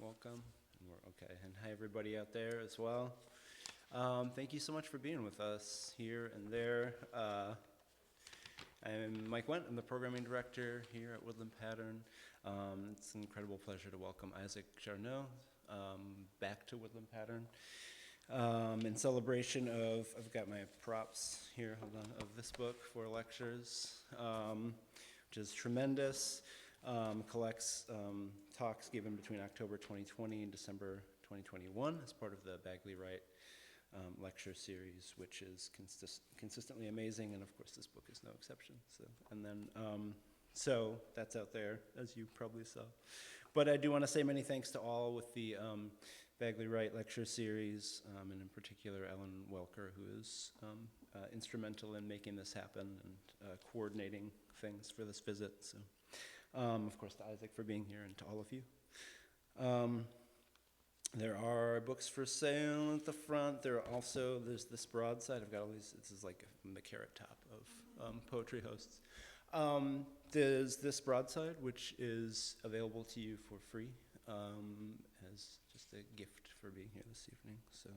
welcome. And we're okay. And hi, everybody out there as well. Thank you so much for being with us here and there. I'm Mike Wendt. I'm the programming director here at Woodland Pattern. It's an incredible pleasure to welcome Isaac Jarnot back to Woodland Pattern. In celebration of, I've got my props here, hold on, of this book, 4 lectures, which is tremendous. Collects talks given between October 2020 and December 2021 as part of the Bagley Wright Lecture Series, which is consistently amazing, and of course this book is no exception. So that's out there, as you probably saw. But I do want to say many thanks to all with the Bagley Wright Lecture Series, and in particular Ellen Welker, who is instrumental in making this happen and coordinating things for this visit. So, of course, to Isaac for being here, and to all of you. There are books for sale at the front. There's this broadside. I've got all these, this is like from the Carrot Top of poetry hosts. There's this broadside, which is available to you for free as just a gift for being here this evening. So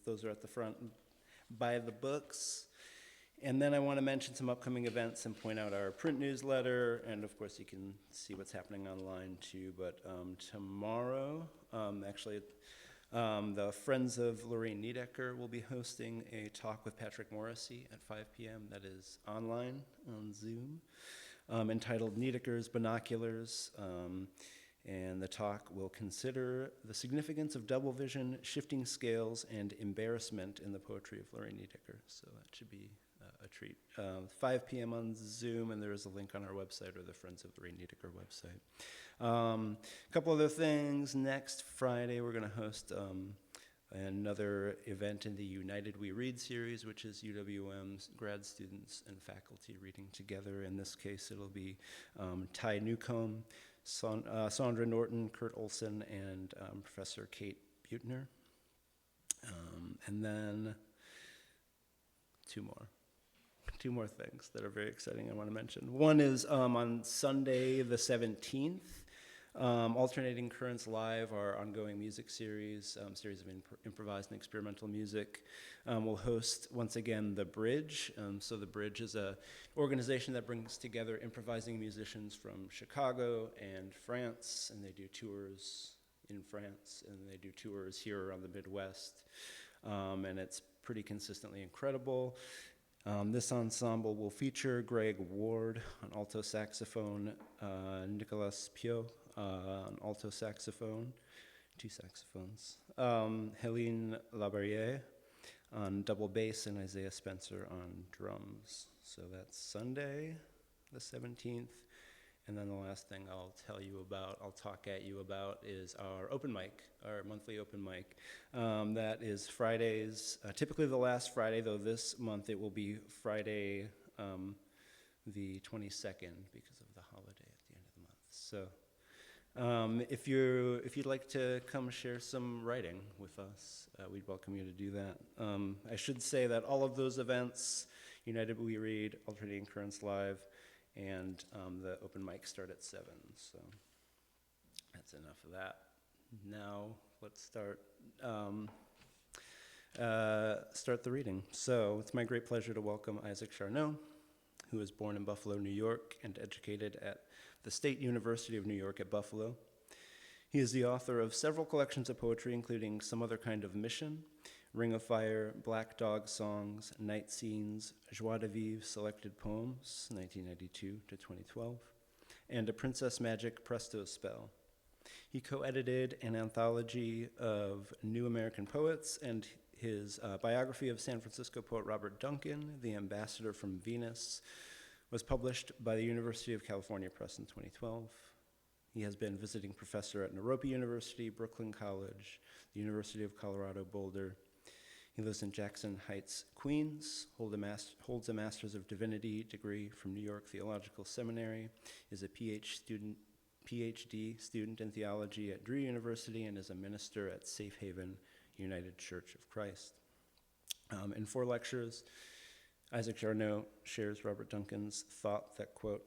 those are at the front. Buy the books. And then I want to mention some upcoming events and point out our print newsletter, and of course you can see what's happening online too. But tomorrow, the Friends of Lorraine Niedecker will be hosting a talk with Patrick Morrissey at 5 p.m. that is online on Zoom, entitled Niedecker's Binoculars. And the talk will consider the significance of double vision, shifting scales, and embarrassment in the poetry of Lorraine Niedecker. So that should be a treat. 5 p.m. on Zoom, and there is a link on our website or the Friends of Lorraine Niedecker website. A couple other things. Next Friday, we're going to host another event in the United We Read series, which is UWM's grad students and faculty reading together. In this case, it'll be Ty Newcomb, Sandra Norton, Kurt Olson, and Professor Kate Buettner. And then two more things that are very exciting I want to mention. One is on Sunday the 17th, Alternating Currents Live, our ongoing music series of improvised and experimental music, will host once again The Bridge. So The Bridge is an organization that brings together improvising musicians from Chicago and France, and they do tours in France, and they do tours here around the Midwest, and it's pretty consistently incredible. This ensemble will feature Greg Ward on alto saxophone, Nicolas Pio on alto saxophone, 2 saxophones, Helene Labarriere on double bass, and Isaiah Spencer on drums. So that's Sunday, the 17th. And then the last thing I'll talk at you about is our open mic, our monthly open mic. That is Fridays, typically the last Friday, though this month it will be Friday the 22nd because of the holiday at the end of the month. So if you'd like to come share some writing with us, we'd welcome you to do that. I should say that all of those events, United We Read, Alternating Currents Live, and the open mic start at 7, so that's enough of that. Now let's start the reading. So it's my great pleasure to welcome Isaac Jarnot, who was born in Buffalo, New York, and educated at the State University of New York at Buffalo. He is the author of several collections of poetry, including Some Other Kind of Mission, Ring of Fire, Black Dog Songs, Night Scenes, Joie de Vivre Selected Poems, 1992 to 2012, and A Princess Magic Presto Spell. He co-edited an anthology of New American Poets, and his biography of San Francisco poet Robert Duncan, The Ambassador from Venus, was published by the University of California Press in 2012. He has been visiting professor at Naropa University, Brooklyn College, the University of Colorado Boulder. He lives in Jackson Heights, Queens, holds a Master's of Divinity degree from New York Theological Seminary, is a PhD student in theology at Drew University, and is a minister at Safe Haven United Church of Christ. In 4 lectures, Isaac Jarnot shares Robert Duncan's thought that, quote,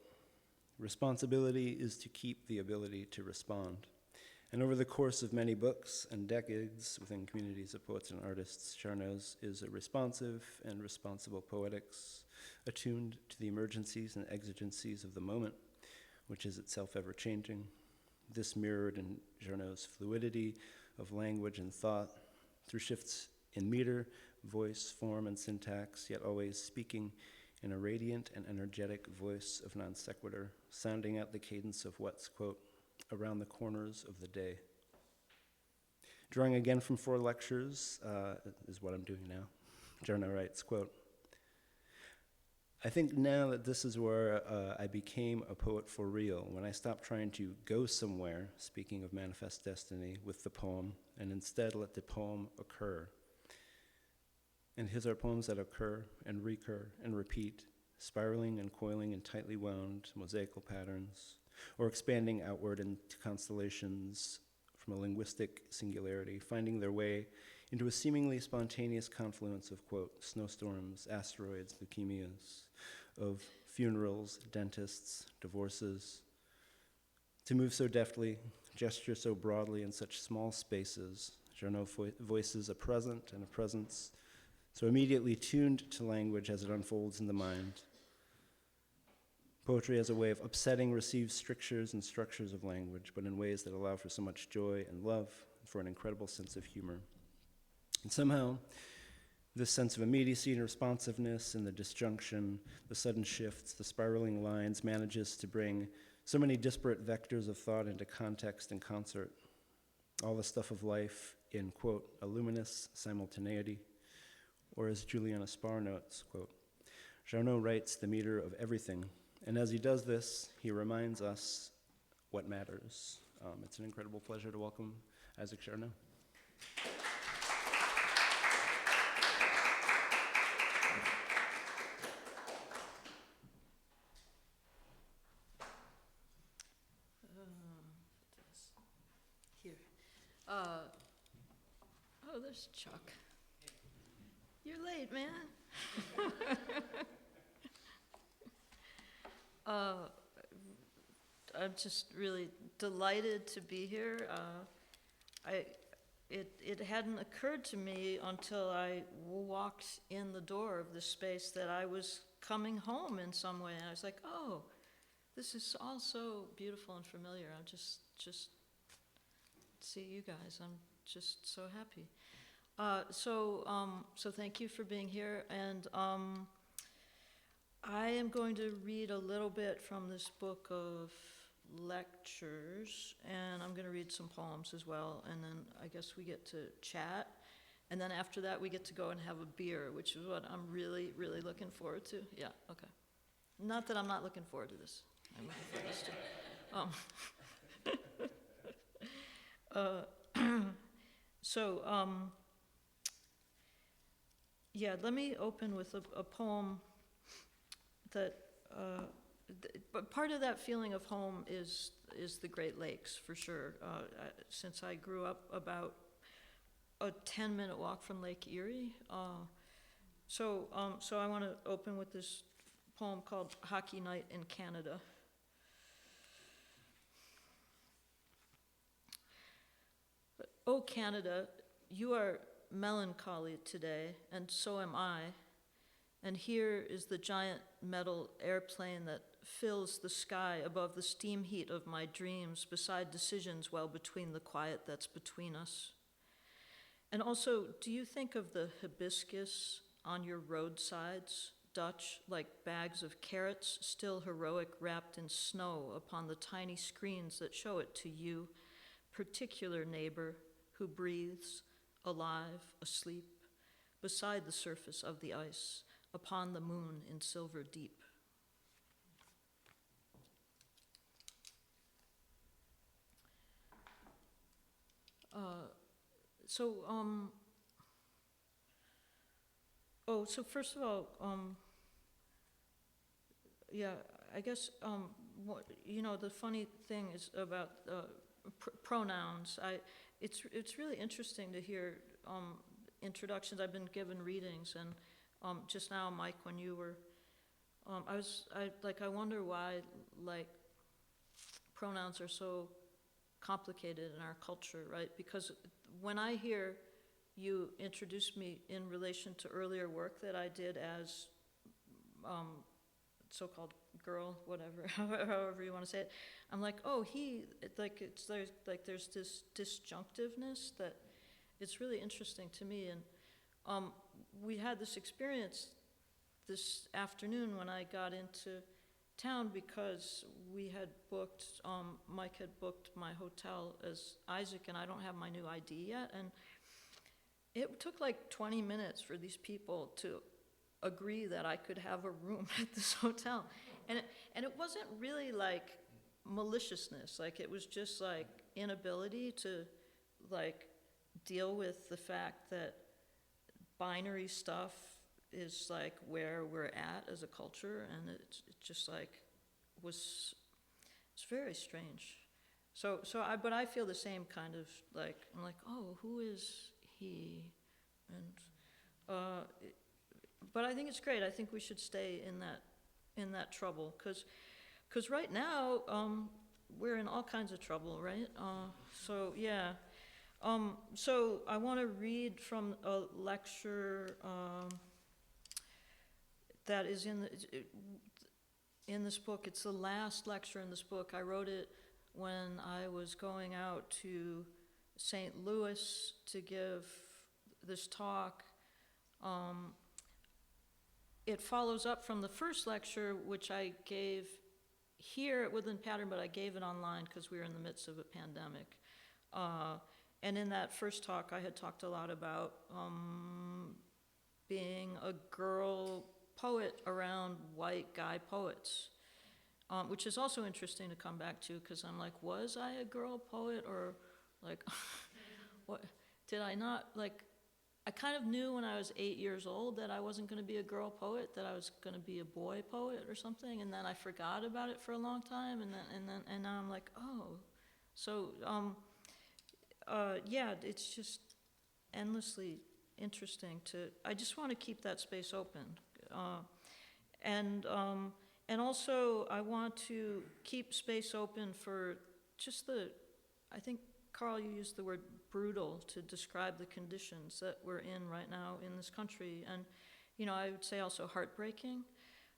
"Responsibility is to keep the ability to respond. And over the course of many books and decades within communities of poets and artists, Jarnot is a responsive and responsible poetics, attuned to the emergencies and exigencies of the moment, which is itself ever-changing. This mirrored in Jarnot's fluidity of language and thought, through shifts in meter, voice, form, and syntax, yet always speaking in a radiant and energetic voice of non sequitur, sounding out the cadence of what's, quote, around the corners of the day. Drawing again from 4 lectures, is what I'm doing now. Jarnot writes, quote, I think now that this is where I became a poet for real, when I stopped trying to go somewhere, speaking of manifest destiny, with the poem, and instead let the poem occur. And his are poems that occur and recur and repeat, spiraling and coiling in tightly wound mosaical patterns, or expanding outward into constellations from a linguistic singularity, finding their way into a seemingly spontaneous confluence of, quote, snowstorms, asteroids, leukemias, of funerals, dentists, divorces. To move so deftly, gesture so broadly in such small spaces, Jarnot voices a present and a presence so immediately tuned to language as it unfolds in the mind. Poetry as a way of upsetting received strictures and structures of language, but in ways that allow for so much joy and love, and for an incredible sense of humor. And somehow, this sense of immediacy and responsiveness and the disjunction, the sudden shifts, the spiraling lines manages to bring so many disparate vectors of thought into context and concert. All the stuff of life in, quote, a luminous simultaneity, or as Juliana Spar notes, quote, Jarnot writes the meter of everything, and as he does this, he reminds us what matters. It's an incredible pleasure to welcome Isaac Jarnot. Here. There's Chuck. You're late, man. I'm just really delighted to be here. It hadn't occurred to me until I walked in the door of this space that I was coming home in some way. And I was like, oh, this is all so beautiful and familiar. I'm just see you guys. I'm just so happy. So thank you for being here. And I am going to read a little bit from this book of lectures, and I'm going to read some poems as well, and then I guess we get to chat, and then after that we get to go and have a beer, which is what I'm really, really looking forward to. Yeah, okay. Not that I'm not looking forward to this. I'm looking forward to this too. Yeah, let me open with a poem that, but part of that feeling of home is the Great Lakes, for sure. Since I grew up about a 10-minute walk from Lake Erie. So I want to open with this poem called Hockey Night in Canada. Oh, Canada, you are melancholy today, and so am I. And here is the giant metal airplane that fills the sky above the steam heat of my dreams, beside decisions well between the quiet that's between us. And also, do you think of the hibiscus on your roadsides, Dutch, like bags of carrots, still heroic, wrapped in snow upon the tiny screens that show it to you, particular neighbor who breathes, alive, asleep, beside the surface of the ice, upon the moon in silver deep. So first of all, yeah, I guess, the funny thing is about pronouns. It's really interesting to hear introductions. I've been given readings, and just now, Mike, when you were, I wonder why, pronouns are so complicated in our culture, right? Because when I hear you introduce me in relation to earlier work that I did as so-called girl, whatever, however you want to say it, I'm like, oh, there's this disjunctiveness that it's really interesting to me. And we had this experience this afternoon when I got into town because we had booked, Mike had booked my hotel as Isaac, and I don't have my new ID yet. And it took like 20 minutes for these people to agree that I could have a room at this hotel. And it wasn't really like maliciousness, like it was just like inability to like deal with the fact that binary stuff is like where we're at as a culture, and it just like it's very strange. But I feel the same kind of like, I'm like, oh, who is he? And but I think it's great. I think we should stay in that trouble, because right now we're in all kinds of trouble, right? So yeah. So I want to read from a lecture that is in this book. It's the last lecture in this book. I wrote it when I was going out to St. Louis to give this talk. It follows up from the first lecture, which I gave here at Woodland Pattern, but I gave it online because we were in the midst of a pandemic. And in that first talk, I had talked a lot about being a girl poet around white guy poets, which is also interesting to come back to, because I'm like, was I a girl poet, or like, what did I not, like, I kind of knew when I was 8 years old that I wasn't going to be a girl poet, that I was going to be a boy poet or something, and then I forgot about it for a long time, and now I'm like, oh, so yeah, it's just endlessly interesting I just want to keep that space open, and also I want to keep space open for just I think, Carl, you used the word brutal to describe the conditions that we're in right now in this country, and I would say also heartbreaking.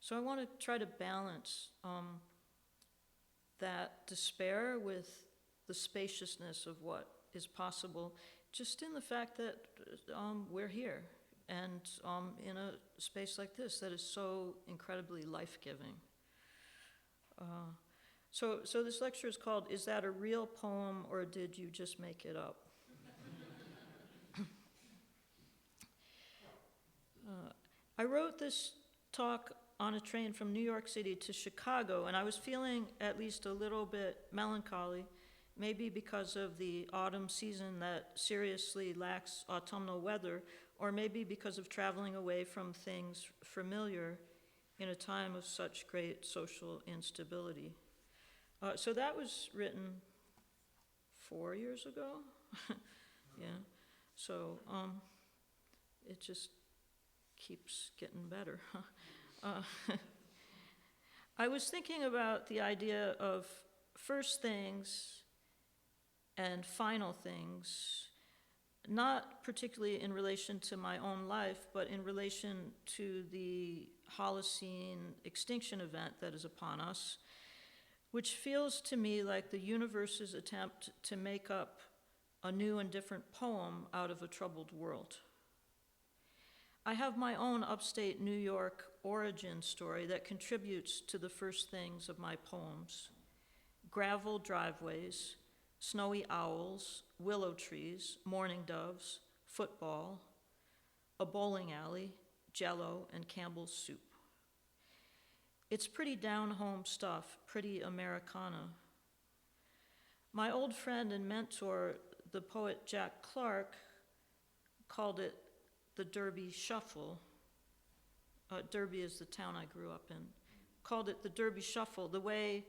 So I want to try to balance that despair with the spaciousness of what is possible, just in the fact that we're here, and in a space like this that is so incredibly life-giving. So this lecture is called, "Is That a Real Poem, or Did You Just Make It Up?" I wrote this talk on a train from New York City to Chicago, and I was feeling at least a little bit melancholy, maybe because of the autumn season that seriously lacks autumnal weather, or maybe because of traveling away from things familiar in a time of such great social instability. So that was written 4 years ago. Yeah. So it just keeps getting better. I was thinking about the idea of first things and final things, not particularly in relation to my own life, but in relation to the Holocene extinction event that is upon us, which feels to me like the universe's attempt to make up a new and different poem out of a troubled world. I have my own upstate New York origin story that contributes to the first things of my poems: gravel driveways, snowy owls, willow trees, mourning doves, football, a bowling alley, Jell-O, and Campbell's soup. It's pretty down-home stuff, pretty Americana. My old friend and mentor, the poet Jack Clark, called it the Derby Shuffle. Derby is the town I grew up in. Called it the Derby Shuffle, the way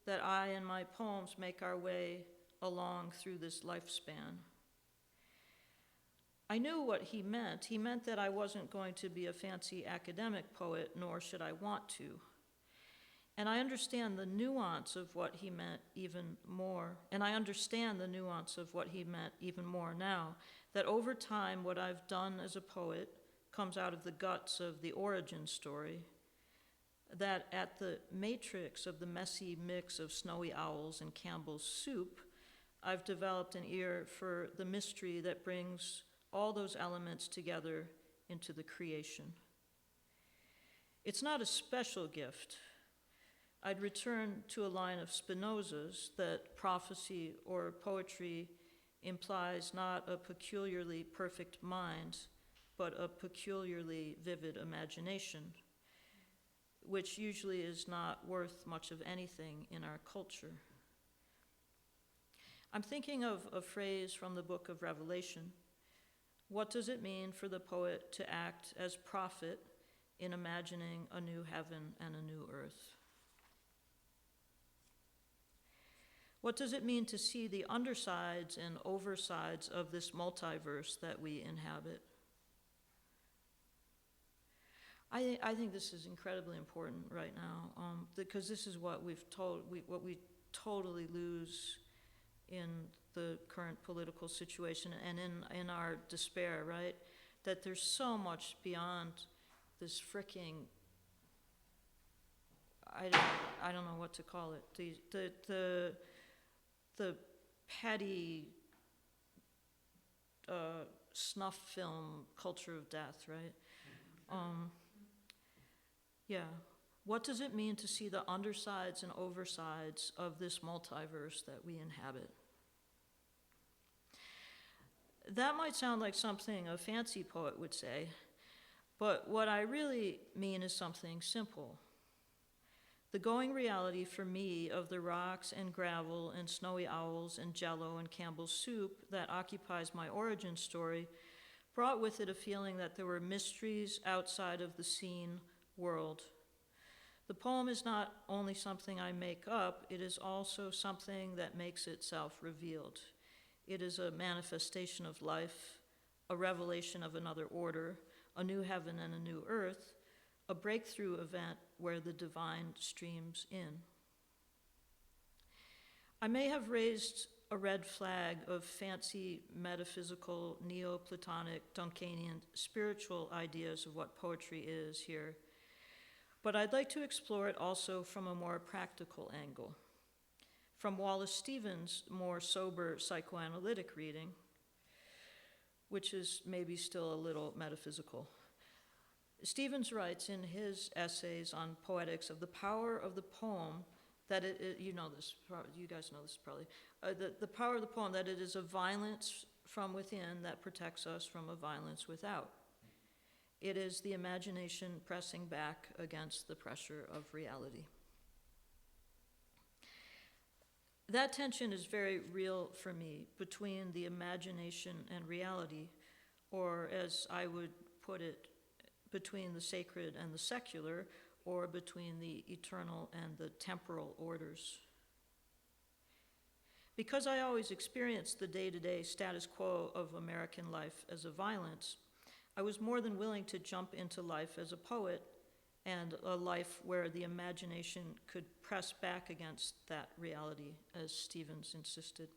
that I and my poems make our way along through this lifespan. I knew what he meant. He meant that I wasn't going to be a fancy academic poet, nor should I want to. And I understand the nuance of what he meant even more. And I understand the nuance of what he meant even more now, that over time, what I've done as a poet comes out of the guts of the origin story, that at the matrix of the messy mix of snowy owls and Campbell's soup, I've developed an ear for the mystery that brings all those elements together into the creation. It's not a special gift. I'd return to a line of Spinoza's that prophecy or poetry implies not a peculiarly perfect mind, but a peculiarly vivid imagination, which usually is not worth much of anything in our culture. I'm thinking of a phrase from the book of Revelation. What does it mean for the poet to act as prophet in imagining a new heaven and a new earth? What does it mean to see the undersides and oversides of this multiverse that we inhabit? I think this is incredibly important right now, because this is what we totally lose in the current political situation and in our despair, right? That there's so much beyond this fricking, I don't know what to call it, the petty snuff film culture of death, right? Yeah. What does it mean to see the undersides and oversides of this multiverse that we inhabit? That might sound like something a fancy poet would say, but what I really mean is something simple. The going reality for me of the rocks and gravel and snowy owls and jello and Campbell's soup that occupies my origin story brought with it a feeling that there were mysteries outside of the seen world. The poem is not only something I make up, it is also something that makes itself revealed. It is a manifestation of life, a revelation of another order, a new heaven and a new earth, a breakthrough event where the divine streams in. I may have raised a red flag of fancy metaphysical, Neoplatonic, Duncanian, spiritual ideas of what poetry is here, but I'd like to explore it also from a more practical angle. From Wallace Stevens' more sober psychoanalytic reading, which is maybe still a little metaphysical. Stevens writes in his essays on poetics of the power of the poem that you know this, you guys know this probably, the power of the poem, that it is a violence from within that protects us from a violence without. It is the imagination pressing back against the pressure of reality. That tension is very real for me between the imagination and reality, or as I would put it, between the sacred and the secular, or between the eternal and the temporal orders. Because I always experienced the day-to-day status quo of American life as a violence, I was more than willing to jump into life as a poet, and a life where the imagination could press back against that reality, as Stevens insisted.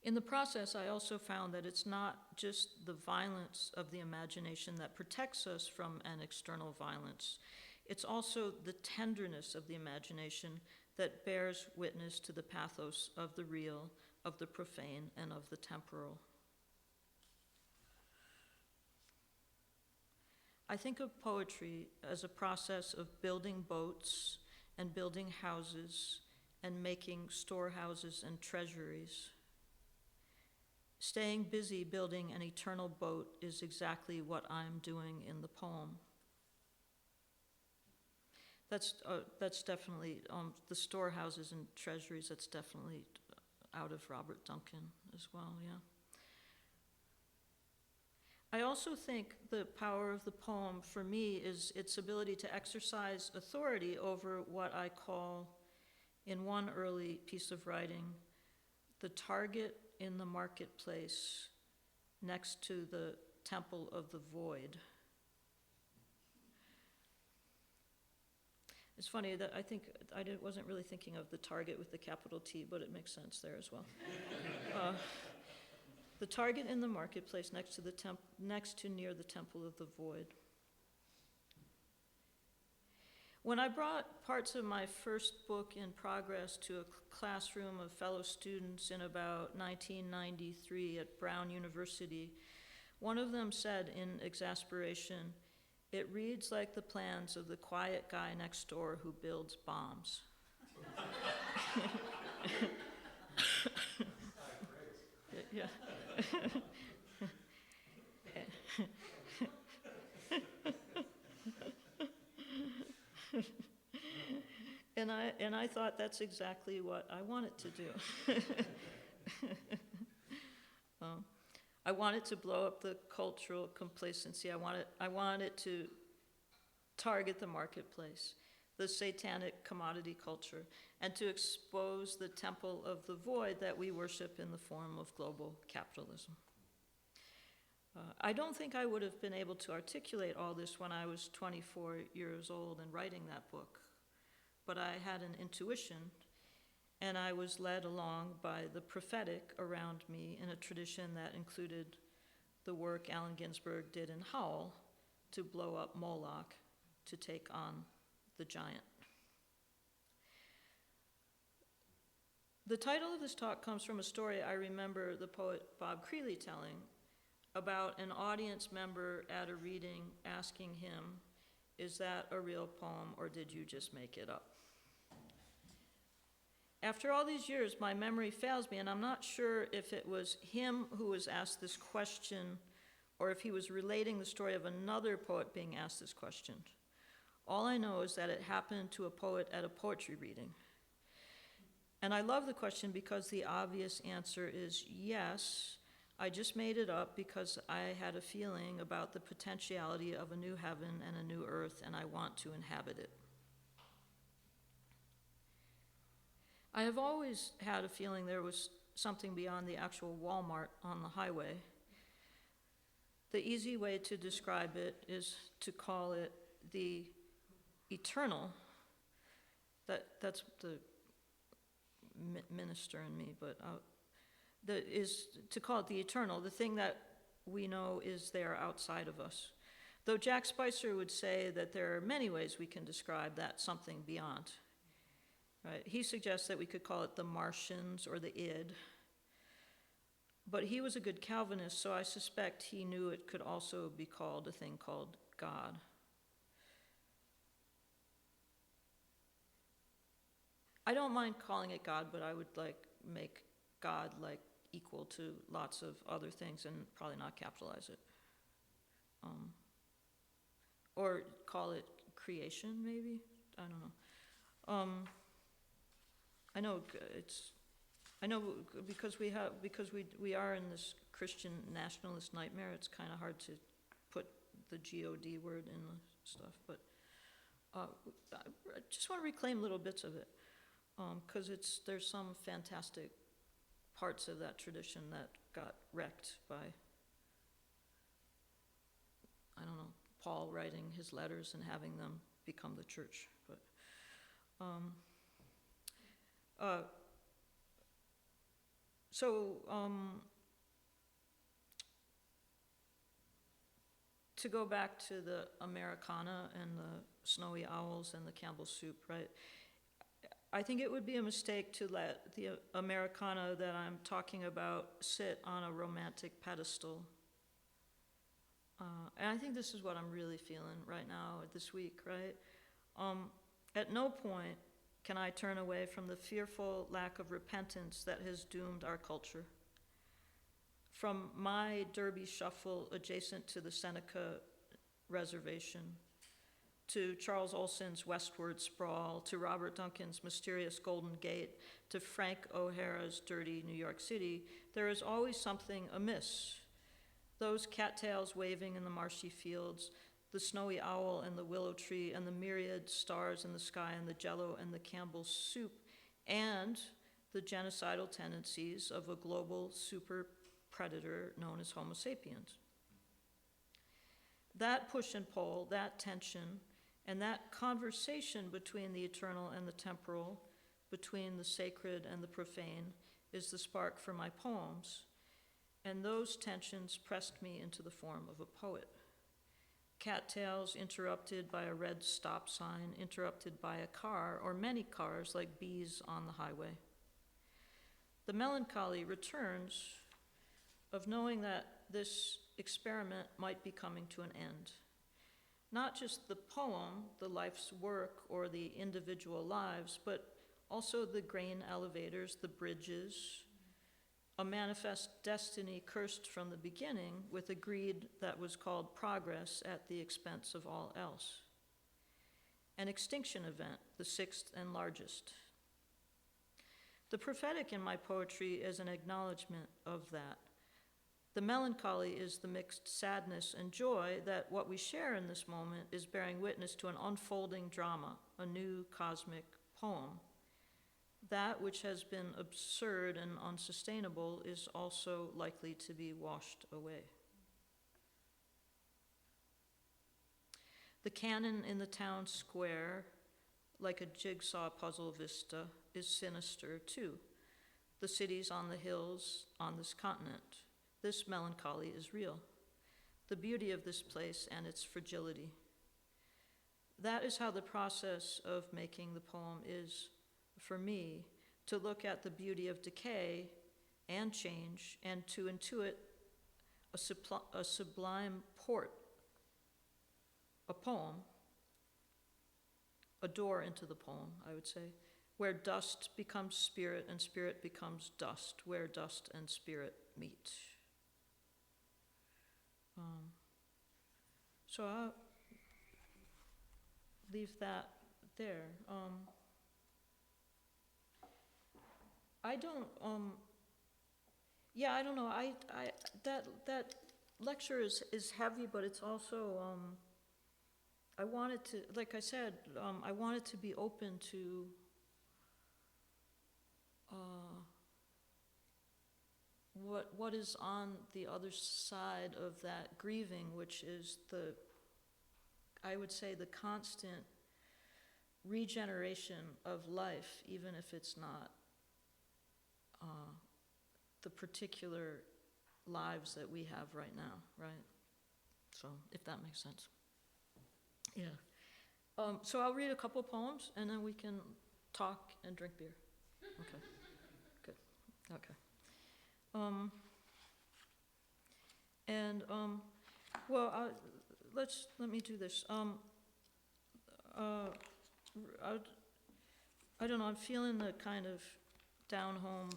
In the process, I also found that it's not just the violence of the imagination that protects us from an external violence. It's also the tenderness of the imagination that bears witness to the pathos of the real, of the profane, and of the temporal. I think of poetry as a process of building boats and building houses and making storehouses and treasuries. Staying busy building an eternal boat is exactly what I'm doing in the poem. That's definitely, the storehouses and treasuries, that's definitely out of Robert Duncan as well, yeah. I also think the power of the poem for me is its ability to exercise authority over what I call, in one early piece of writing, the target in the marketplace next to the temple of the void. It's funny that I think wasn't really thinking of the target with the capital T, but it makes sense there as well. The target in the marketplace next to near the temple of the void. When I brought parts of my first book in progress to a classroom of fellow students in about 1993 at Brown University, one of them said in exasperation, "It reads like the plans of the quiet guy next door who builds bombs." Yeah. And I thought that's exactly what I wanted to do. I wanted to blow up the cultural complacency. I wanted to target the marketplace, the satanic commodity culture, and to expose the temple of the void that we worship in the form of global capitalism. I don't think I would have been able to articulate all this when I was 24 years old and writing that book, but I had an intuition, and I was led along by the prophetic around me in a tradition that included the work Allen Ginsberg did in Howl to blow up Moloch to take on the giant. The title of this talk comes from a story I remember the poet Bob Creeley telling about an audience member at a reading asking him, "Is that a real poem or did you just make it up?" After all these years, my memory fails me, and I'm not sure if it was him who was asked this question or if he was relating the story of another poet being asked this question. All I know is that it happened to a poet at a poetry reading. And I love the question because the obvious answer is yes, I just made it up because I had a feeling about the potentiality of a new heaven and a new earth, and I want to inhabit it. I have always had a feeling there was something beyond the actual Walmart on the highway. The easy way to describe it is to call it the eternal. That's the minister in me, but is to call it the eternal, the thing that we know is there outside of us. Though Jack Spicer would say that there are many ways we can describe that something beyond. Right? He suggests that we could call it the Martians or the id. But he was a good Calvinist, so I suspect he knew it could also be called a thing called God. I don't mind calling it God, but I would make God equal to lots of other things and probably not capitalize it. Or call it creation, maybe? I don't know. I know because we are in this Christian nationalist nightmare, it's kind of hard to put the God word in the stuff, but I just want to reclaim little bits of it, because there's some fantastic parts of that tradition that got wrecked by, I don't know, Paul writing his letters and having them become the church, but to go back to the Americana and the snowy owls and the Campbell soup, right? I think it would be a mistake to let the Americana that I'm talking about sit on a romantic pedestal. And I think this is what I'm really feeling right now, this week, right? At no point can I turn away from the fearful lack of repentance that has doomed our culture. From my Derby shuffle adjacent to the Seneca Reservation, to Charles Olson's westward sprawl, to Robert Duncan's mysterious Golden Gate, to Frank O'Hara's dirty New York City, there is always something amiss. Those cattails waving in the marshy fields, the snowy owl and the willow tree, and the myriad stars in the sky, and the Jell-O and the Campbell's soup, and the genocidal tendencies of a global super predator known as Homo sapiens. That push and pull, that tension, And that conversation between the eternal and the temporal, between the sacred and the profane, is the spark for my poems. And those tensions pressed me into the form of a poet. Cattails interrupted by a red stop sign, interrupted by a car, or many cars like bees on the highway. The melancholy returns of knowing that this experiment might be coming to an end. Not just the poem, the life's work, or the individual lives, but also the grain elevators, the bridges, a manifest destiny cursed from the beginning with a greed that was called progress at the expense of all else. An extinction event, the sixth and largest. The prophetic in my poetry is an acknowledgement of that. The melancholy is the mixed sadness and joy that what we share in this moment is bearing witness to an unfolding drama, a new cosmic poem. That which has been absurd and unsustainable is also likely to be washed away. The cannon in the town square, like a jigsaw puzzle vista, is sinister too. The cities on the hills on this continent. This melancholy is real. The beauty of this place and its fragility. That is how the process of making the poem is for me, to look at the beauty of decay and change and to intuit a sublime port, a poem, a door into the poem, I would say, where dust becomes spirit and spirit becomes dust, where dust and spirit meet. So I'll leave that there. I don't know. That lecture is heavy, but it's also, I wanted to, like I said, I wanted to be open to what is on the other side of that grieving, which is I would say the constant regeneration of life, even if it's not the particular lives that we have right now, right? So, if that makes sense. Yeah. So I'll read a couple poems, and then we can talk and drink beer. Okay. Good. Okay. Let me do this. I don't know, I'm feeling the kind of down-home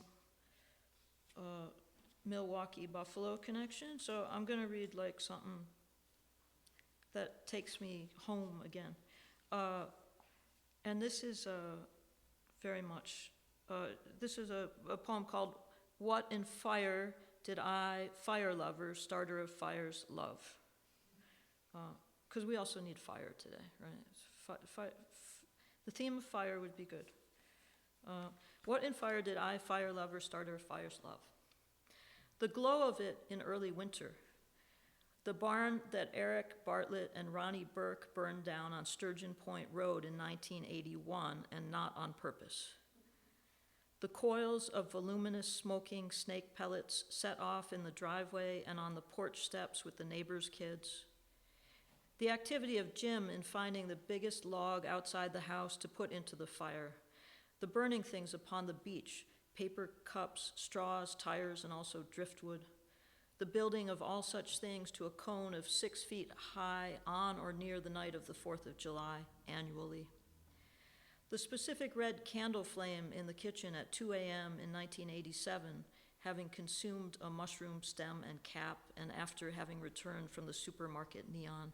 Milwaukee-Buffalo connection, so I'm going to read like something that takes me home again. And this is very much, this is a poem called What in Fire Did I, Fire Lover, Starter of Fires, Love? Because we also need fire today, right? The theme of fire would be good. What in fire did I, fire lover, starter of fires, love? The glow of it in early winter. The barn that Eric Bartlett and Ronnie Burke burned down on Sturgeon Point Road in 1981, and not on purpose. The coils of voluminous smoking snake pellets set off in the driveway and on the porch steps with the neighbors' kids. The activity of Jim in finding the biggest log outside the house to put into the fire. The burning things upon the beach, paper cups, straws, tires, and also driftwood. The building of all such things to a cone of 6 feet high on or near the night of the 4th of July annually. The specific red candle flame in the kitchen at 2 a.m. in 1987, having consumed a mushroom stem and cap, and after having returned from the supermarket neon.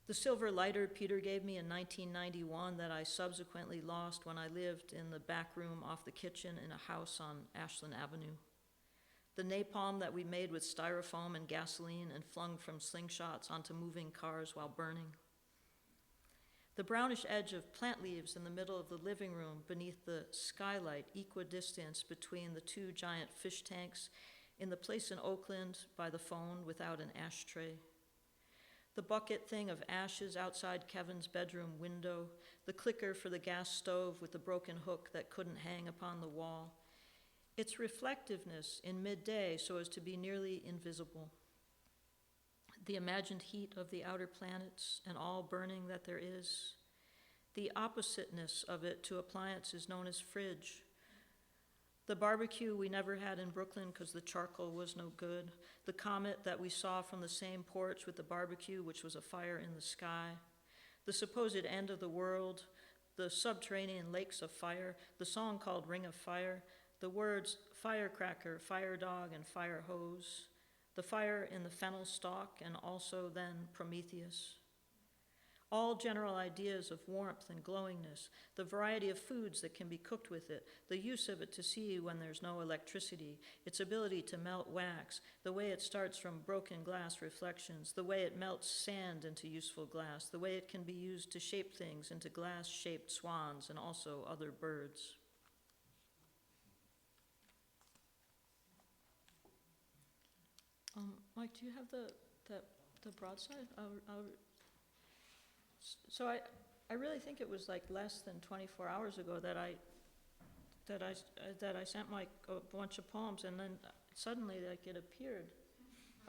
The silver lighter Peter gave me in 1991 that I subsequently lost when I lived in the back room off the kitchen in a house on Ashland Avenue. The napalm that we made with styrofoam and gasoline and flung from slingshots onto moving cars while burning. The brownish edge of plant leaves in the middle of the living room beneath the skylight, equidistant between the 2 giant fish tanks in the place in Oakland by the phone without an ashtray. The bucket thing of ashes outside Kevin's bedroom window, the clicker for the gas stove with the broken hook that couldn't hang upon the wall. Its reflectiveness in midday so as to be nearly invisible. The imagined heat of the outer planets and all burning that there is. The oppositeness of it to appliances known as fridge. The barbecue we never had in Brooklyn because the charcoal was no good. The comet that we saw from the same porch with the barbecue, which was a fire in the sky. The supposed end of the world. The subterranean lakes of fire. The song called Ring of Fire. The words firecracker, fire dog, and fire hose. The fire in the fennel stalk, and also then Prometheus. All general ideas of warmth and glowingness, the variety of foods that can be cooked with it, the use of it to see when there's no electricity, its ability to melt wax, the way it starts from broken glass reflections, the way it melts sand into useful glass, the way it can be used to shape things into glass-shaped swans and also other birds. Mike, do you have the broadside? So I really think it was like less than 24 hours ago that I sent Mike a bunch of poems, and then suddenly like it appeared.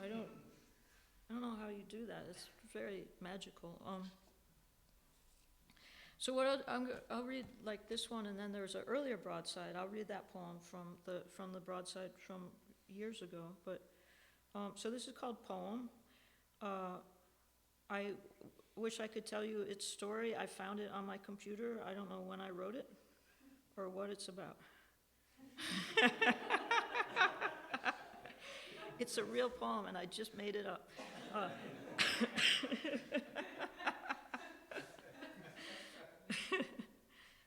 I don't know how you do that. It's very magical. So what I'll read like this one, and then there's an earlier broadside. I'll read that poem from the broadside from years ago. But so this is called Poem. I wish I could tell you its story. I found it on my computer. I don't know when I wrote it or what it's about. It's a real poem, and I just made it up.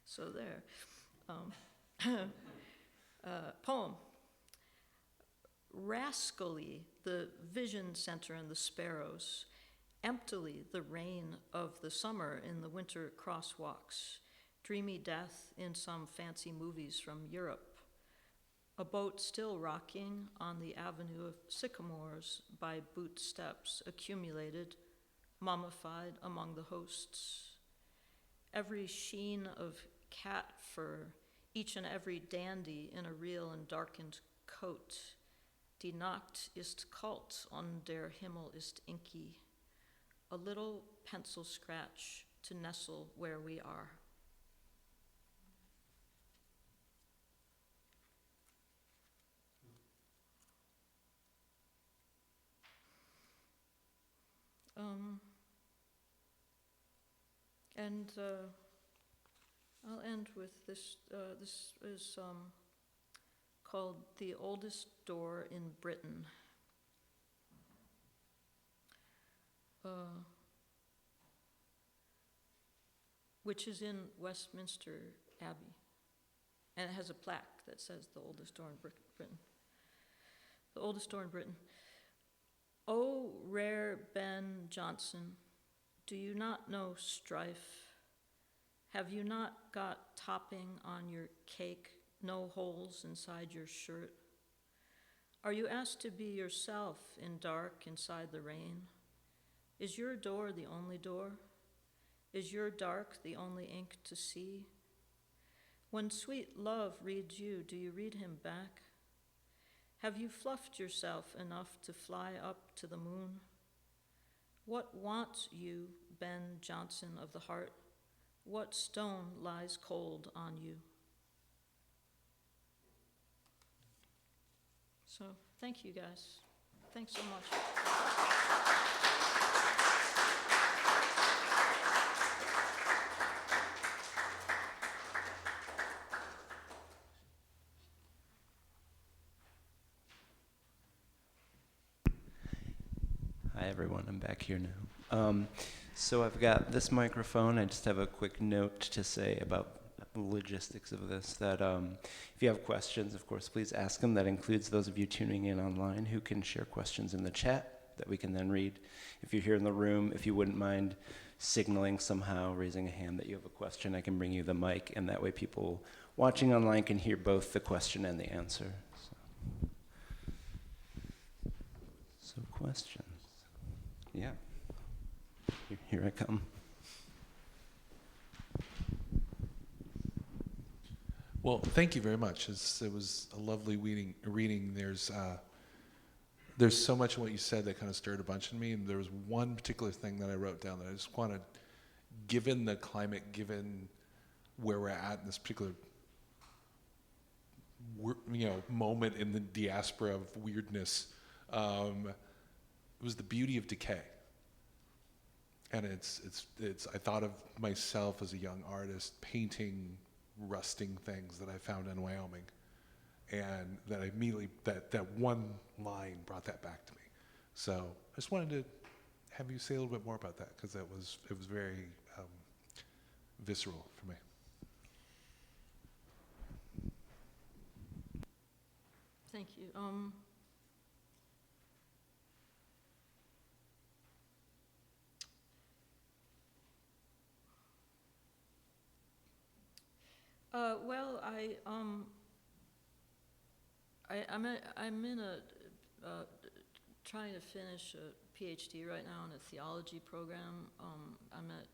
So there. Poem. Rascally, the vision center and the sparrows. Emptily, the rain of the summer in the winter crosswalks. Dreamy death in some fancy movies from Europe. A boat still rocking on the avenue of sycamores by boot steps accumulated, mummified among the hosts. Every sheen of cat fur, each and every dandy in a real and darkened coat. Die Nacht ist kalt und der Himmel ist inky. A little pencil scratch to nestle where we are. I'll end with this. This is called The Oldest Door in Britain. Which is in Westminster Abbey. And it has a plaque that says the oldest door in Britain. The oldest door in Britain. O rare Ben Jonson, do you not know strife? Have you not got topping on your cake, no holes inside your shirt? Are you asked to be yourself in dark inside the rain? Is your door the only door? Is your dark the only ink to see? When sweet love reads you, do you read him back? Have you fluffed yourself enough to fly up to the moon? What wants you, Ben Jonson of the heart? What stone lies cold on you? So, thank you guys. Thanks so much. Hi everyone, I'm back here now. So I've got this microphone. I just have a quick note to say about the logistics of this, that if you have questions, of course, please ask them. That includes those of you tuning in online who can share questions in the chat that we can then read. If you're here in the room, if you wouldn't mind signaling somehow, raising a hand that you have a question, I can bring you the mic, and that way people watching online can hear both the question and the answer. So questions. Yeah. Here I come. Well, thank you very much. It was a lovely reading. There's so much in what you said that kind of stirred a bunch in me, and there was one particular thing that I wrote down that I just wanted, given the climate, given where we're at in this particular moment in the diaspora of weirdness, it was the beauty of decay. And it's I thought of myself as a young artist painting rusting things that I found in Wyoming, and that I immediately that one line brought that back to me. So I just wanted to have you say a little bit more about that, because it was very visceral for me. Thank you. Well, I'm in a trying to finish a PhD right now in a theology program. I'm at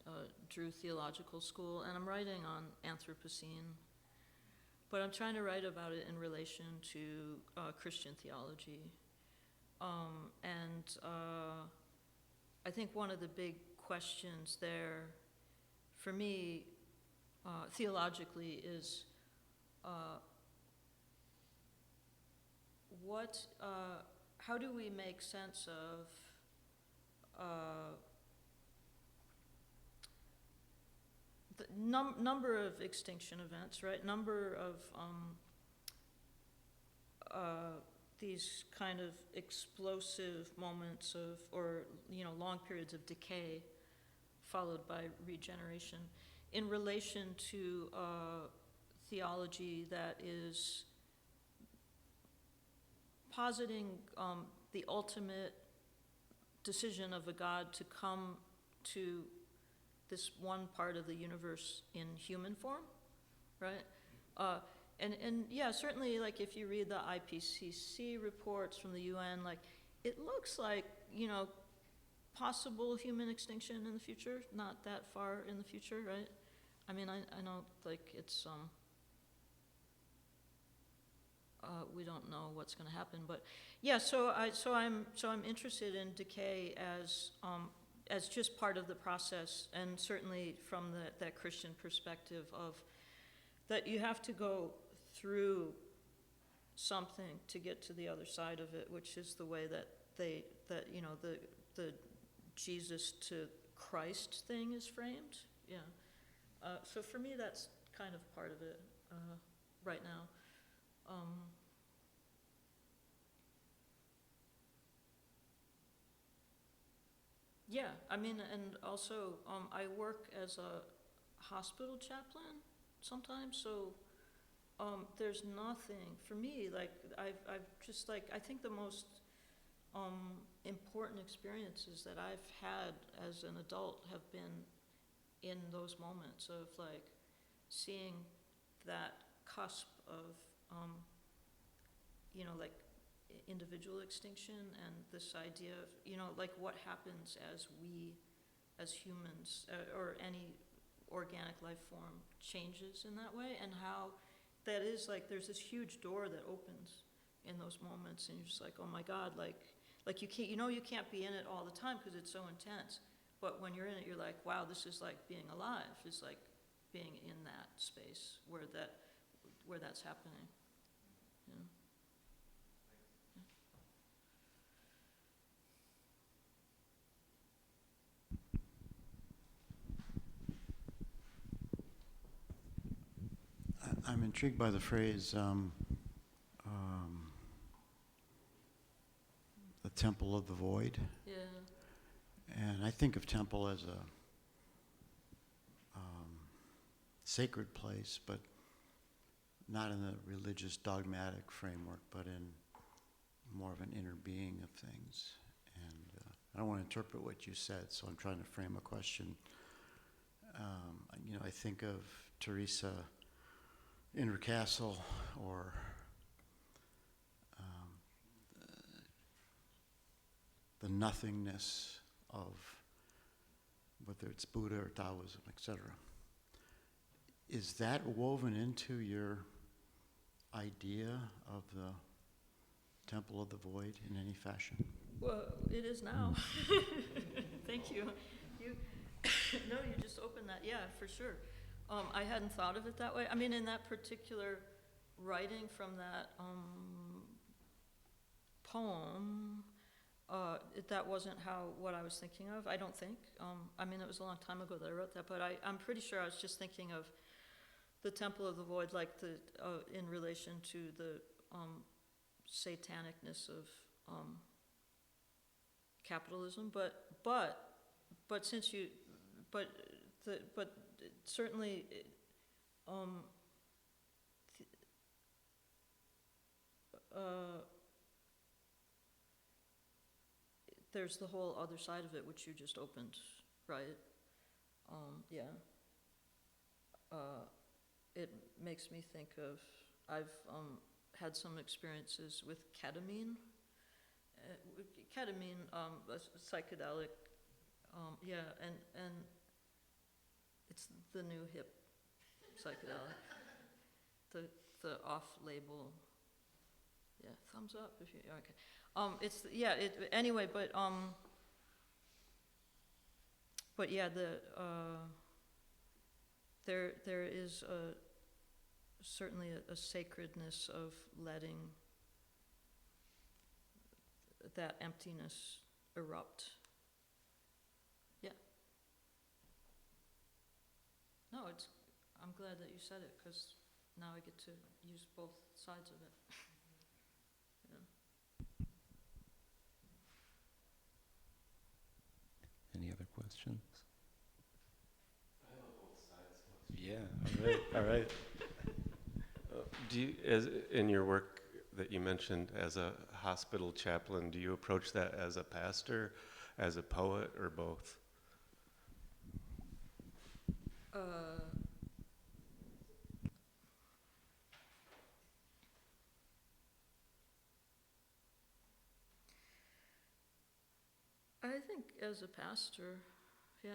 Drew Theological School, and I'm writing on Anthropocene, but I'm trying to write about it in relation to Christian theology. And I think one of the big questions there, for me, theologically, is how do we make sense of the number of extinction events, right? Number of these kind of explosive moments of, or long periods of decay followed by regeneration, in relation to theology that is positing the ultimate decision of a God to come to this one part of the universe in human form, right? And yeah, certainly, like, if you read the IPCC reports from the UN, like, it looks like, possible human extinction in the future, not that far in the future, right? I mean, I know, like, it's, we don't know what's going to happen, but yeah. So I'm interested in decay as just part of the process, and certainly from that Christian perspective of that you have to go through something to get to the other side of it, which is the way that the Jesus to Christ thing is framed. Yeah. So for me, that's kind of part of it right now. Yeah, I mean, and also I work as a hospital chaplain sometimes, so there's nothing for me, like, I've just, like, I think the most important experiences that I've had as an adult have been in those moments of, like, seeing that cusp of like individual extinction, and this idea of like what happens as we as humans or any organic life form changes in that way, and how that is, like, there's this huge door that opens in those moments, and you're just like, oh my God, like you can't, you can't be in it all the time because it's so intense, but when you're in it, you're like, wow, this is like being alive, it's like being in that space where that's happening. Yeah. I'm intrigued by the phrase, the temple of the void. Yeah. And I think of temple as a sacred place, but not in the religious dogmatic framework, but in more of an inner being of things. And I don't want to interpret what you said, so I'm trying to frame a question. I think of Teresa in her castle, or the nothingness of whether it's Buddha or Taoism, etc. Is that woven into your idea of the Temple of the Void in any fashion? Well, it is now. Thank you. No, you just opened that. Yeah, for sure. I hadn't thought of it that way. I mean, in that particular writing from that poem, that wasn't what I was thinking of, I don't think. I mean, it was a long time ago that I wrote that, but I'm pretty sure I was just thinking of the Temple of the Void, like in relation to the satanicness of capitalism. But since you, but certainly, there's the whole other side of it, which you just opened, right? Yeah. It makes me think of, I've had some experiences with ketamine. Ketamine, a psychedelic, yeah, and it's the new hip psychedelic. The off-label, yeah, thumbs up if you, okay. It's, yeah, anyway, but yeah, there is certainly a sacredness of letting that emptiness erupt. Yeah. No, I'm glad that you said it, because now I get to use both sides of it. Yeah. Any other questions? I have a both sides question. Yeah, all right. Do you, as in your work that you mentioned as a hospital chaplain, do you approach that as a pastor, as a poet, or both? I think as a pastor, yeah.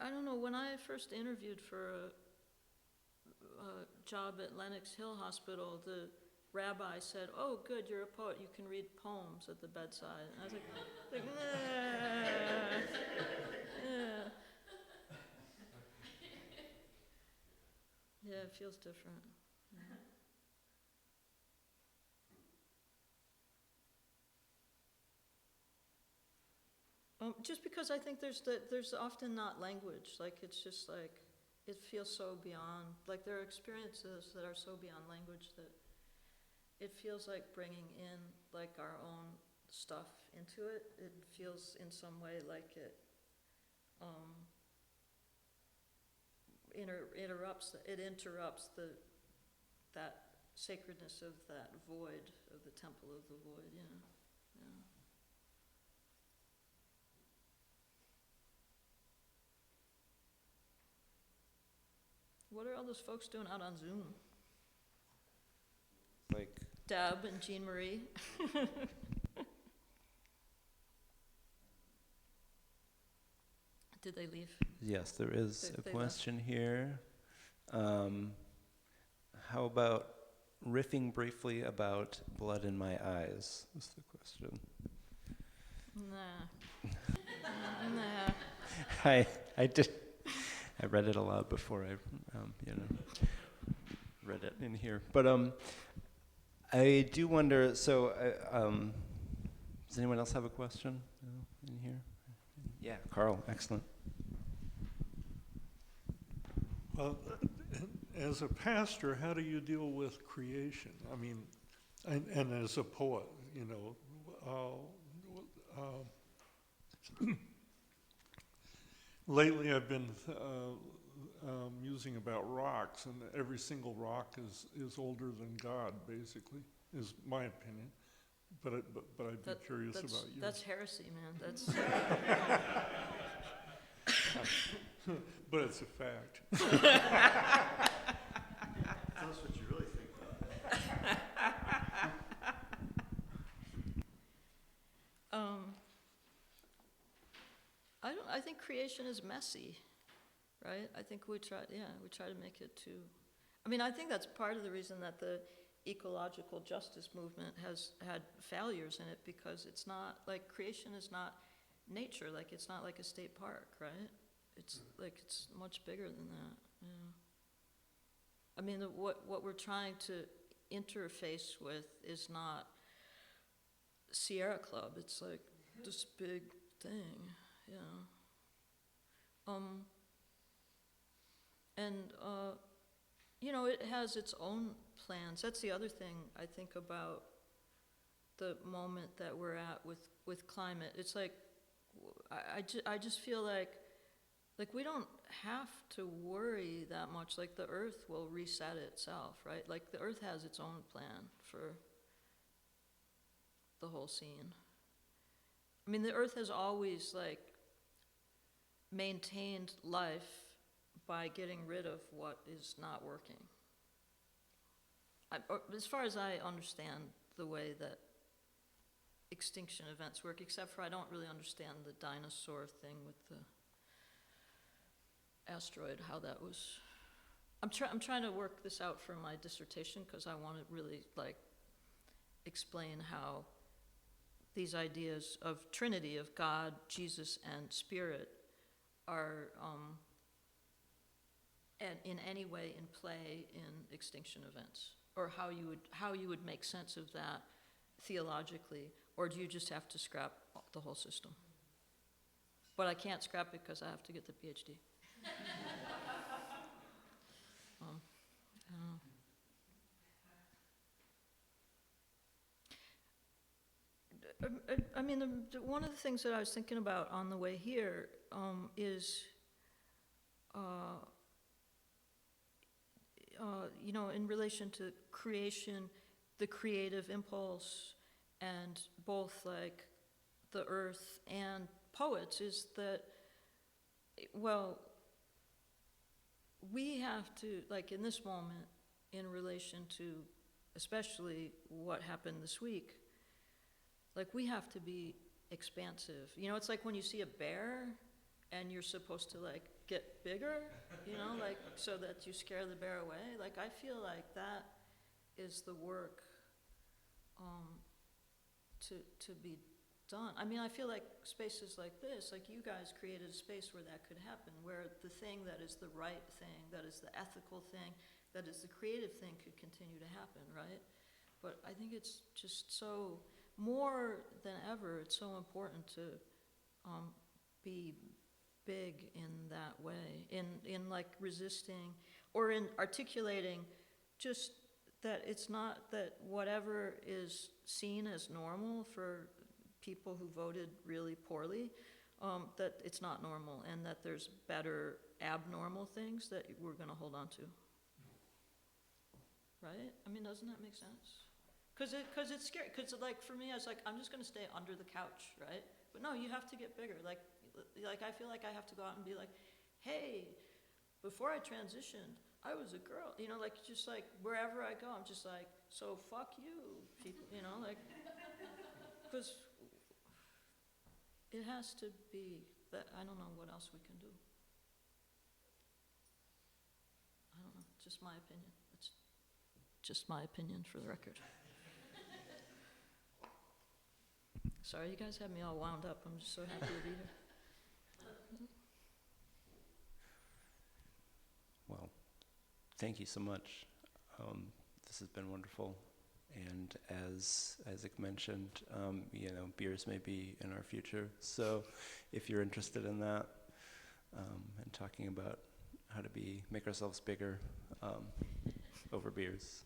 I don't know, when I first interviewed for a job at Lenox Hill Hospital, the rabbi said, "Oh, good, you're a poet, you can read poems at the bedside." And I was like nah. Yeah. Yeah, it feels different. Yeah. Just because I think there's often not language, like it's just like, it feels so beyond, like there are experiences that are so beyond language that it feels like bringing in like our own stuff into it. It feels in some way like it interrupts that sacredness of that void, of the Temple of the Void, yeah. What are all those folks doing out on Zoom? Like, Deb and Jean Marie. Did they leave? yes, there is They a question here. How about riffing briefly about blood in my eyes? Is the question. Nah. Nah. I did. I read it a lot before I, read it in here. But I do wonder. So, does anyone else have a question in here? Yeah, Carl. Excellent. Well, as a pastor, how do you deal with creation? I mean, and as a poet, lately I've been musing about rocks, and every single rock is older than God, basically, is my opinion. But I'd be curious about yours. That's heresy, man. That's. But it's a fact. Tell us what you really think about that. I think creation is messy, right? I think we try to make it too. I mean, I think that's part of the reason that the ecological justice movement has had failures in it, because it's not, like, creation is not nature, like, it's not like a state park, right? It's like, it's much bigger than that, yeah. I mean, what we're trying to interface with is not Sierra Club, it's like this big thing, yeah. You know, it has its own plans. That's the other thing I think about the moment that we're at with climate. It's like, I just feel like we don't have to worry that much. Like, the Earth will reset itself, right? Like, the Earth has its own plan for the whole scene. I mean, the Earth has always, like, maintained life by getting rid of what is not working. As far as I understand the way that extinction events work, except for I don't really understand the dinosaur thing with the asteroid, how that was. I'm trying to work this out for my dissertation, because I want to really, like, explain how these ideas of Trinity, of God, Jesus, and Spirit, are and in any way in play in extinction events, or how you would make sense of that theologically, or do you just have to scrap the whole system? But I can't scrap it because I have to get the PhD. I don't know. I mean, one of the things that I was thinking about on the way here is, you know, in relation to creation, the creative impulse, and both, like, the earth and poets, is that, well, we have to, like, in this moment, in relation to especially what happened this week, like, we have to be expansive. You know, it's like when you see a bear and you're supposed to, like, get bigger, you know, like, so that you scare the bear away. Like, I feel like that is the work to be done. I mean, I feel like spaces like this, like you guys created a space where that could happen, where the thing that is the right thing, that is the ethical thing, that is the creative thing could continue to happen, right? But I think it's just so, more than ever, it's so important to be big in that way, in like resisting, or in articulating just that it's not that whatever is seen as normal for people who voted really poorly, that it's not normal, and that there's better abnormal things that we're gonna hold on to. Right? I mean, doesn't that make sense? Cause it's scary, cause like for me, I was like, I'm just gonna stay under the couch, right? But no, you have to get bigger. Like I feel like I have to go out and be like, hey, before I transitioned, I was a girl, you know, like just like wherever I go, I'm just like, so fuck you, people, you know, like, cause it has to be that, I don't know what else we can do. I don't know, just my opinion. It's just my opinion for the record. Sorry, you guys have me all wound up. I'm just so happy to be here. Well, thank you so much. This has been wonderful. And as Isaac mentioned, you know, beers may be in our future. So if you're interested in that, and talking about how to make ourselves bigger over beers,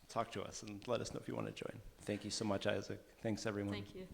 talk to us and let us know if you want to join. Thank you so much, Isaac. Thanks, everyone. Thank you.